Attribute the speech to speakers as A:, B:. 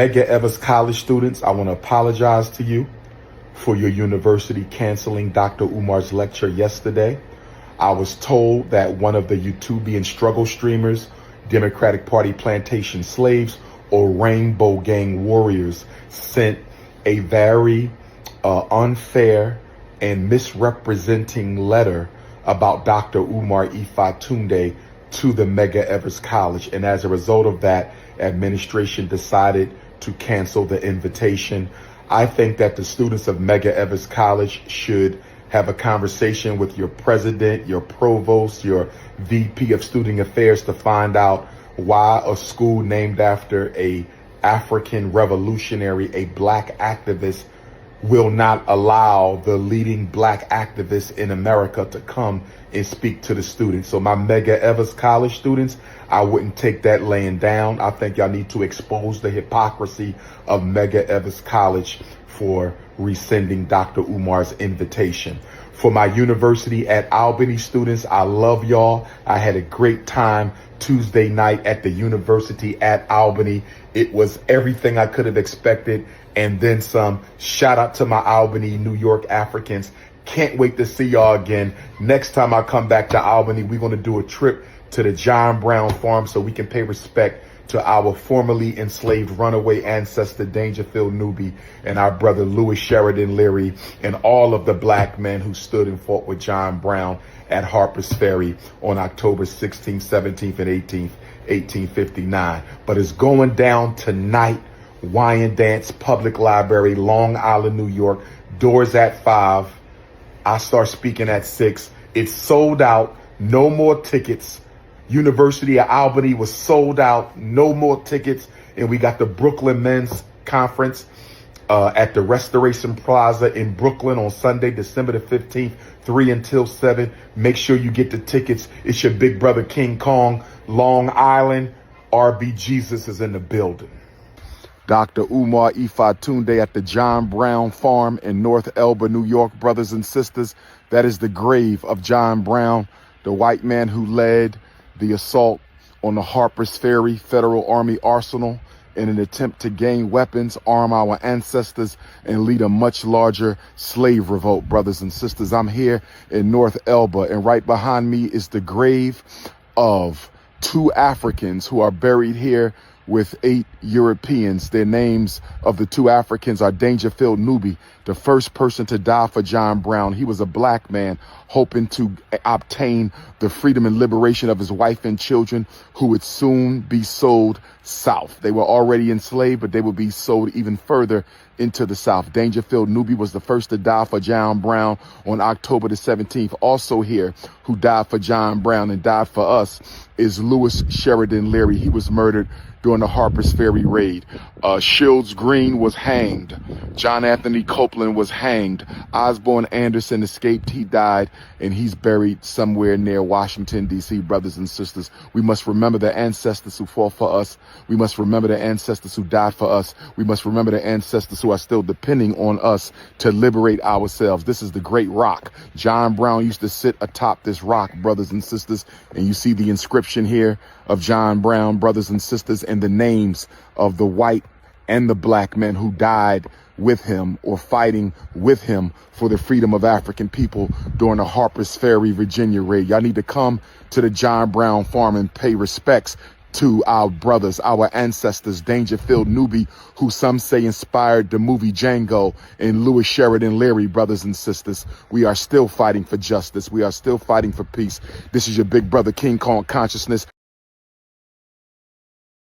A: Medgar Evers College students, I want to apologize to you for your university canceling Dr. Umar's lecture yesterday. I was told that one of the YouTubian struggle streamers, Democratic Party plantation slaves, or Rainbow Gang warriors sent a very unfair and misrepresenting letter about Dr. Umar Ifatunde to the Medgar Evers College. And as a result of that, administration decided to cancel the invitation. I think that the students of Medgar Evers College should have a conversation with your president, your provost, your VP of Student Affairs to find out why a school named after a African revolutionary, a black activist, will not allow the leading black activists in America to come and speak to the students. So my Medgar Evers College students, I wouldn't take that laying down. I think y'all need to expose the hypocrisy of Medgar Evers College for rescinding Dr. Umar's invitation. For my University at Albany students, I love y'all. I had a great time Tuesday night at the University at Albany. It was everything I could have expected and then some. Shout out to my Albany, New York Africans. Can't wait to see y'all again. Next time I come back to Albany, we're going to do a trip to the John Brown farm so we can pay respect to our formerly enslaved runaway ancestor Dangerfield Newby and our brother Louis Sheridan Leary and all of the black men who stood and fought with John Brown at Harper's Ferry on October 16th, 17th, and 18th, 1859. But it's going down tonight, Wyandanche Public Library, Long Island, New York. Doors at 5. I start speaking at 6. It's sold out. No more tickets. University of Albany was sold out. No more tickets. And we got the Brooklyn Men's Conference at the Restoration Plaza in Brooklyn on Sunday, December the 15th, 3 until 7. Make sure you get the tickets. It's your big brother, King Kong, Long Island. RB Jesus is in the building. Dr. Umar Ifatunde at the John Brown Farm in North Elba, New York, brothers and sisters. That is the grave of John Brown, the white man who led the assault on the Harper's Ferry Federal Army Arsenal in an attempt to gain weapons, arm our ancestors, and lead a much larger slave revolt, brothers and sisters. I'm here in North Elba, and right behind me is the grave of 2 Africans who are buried here with 8 Europeans. Their names of the 2 Africans are Dangerfield Newby, the first person to die for John Brown. He was a black man hoping to obtain the freedom and liberation of his wife and children, who would soon be sold south. They were already enslaved, but they would be sold even further into the South. Dangerfield Newby was the first to die for John Brown on October the 17th. Also here, who died for John Brown and died for us, is Louis Sheridan Leary. He was murdered during the Harper's Ferry raid. Shields Green was hanged. John Anthony Copeland was hanged. Osborne Anderson escaped. He died, and he's buried somewhere near Washington, D.C., brothers and sisters. We must remember the ancestors who fought for us. We must remember the ancestors who died for us. We must remember the ancestors who are still depending on us to liberate ourselves. This is the great rock. John Brown used to sit atop this rock, brothers and sisters, and you see the inscription here of John Brown, brothers and sisters, and the names of the white and the black men who died with him or fighting with him for the freedom of African people during the Harper's Ferry, Virginia raid. Y'all need to come to the John Brown farm and pay respects to our brothers, our ancestors, Dangerfield Newby, who some say inspired the movie Django, and Louis Sheridan Leary, brothers and sisters. We are still fighting for justice. We are still fighting for peace. This is your big brother, King Kong Consciousness.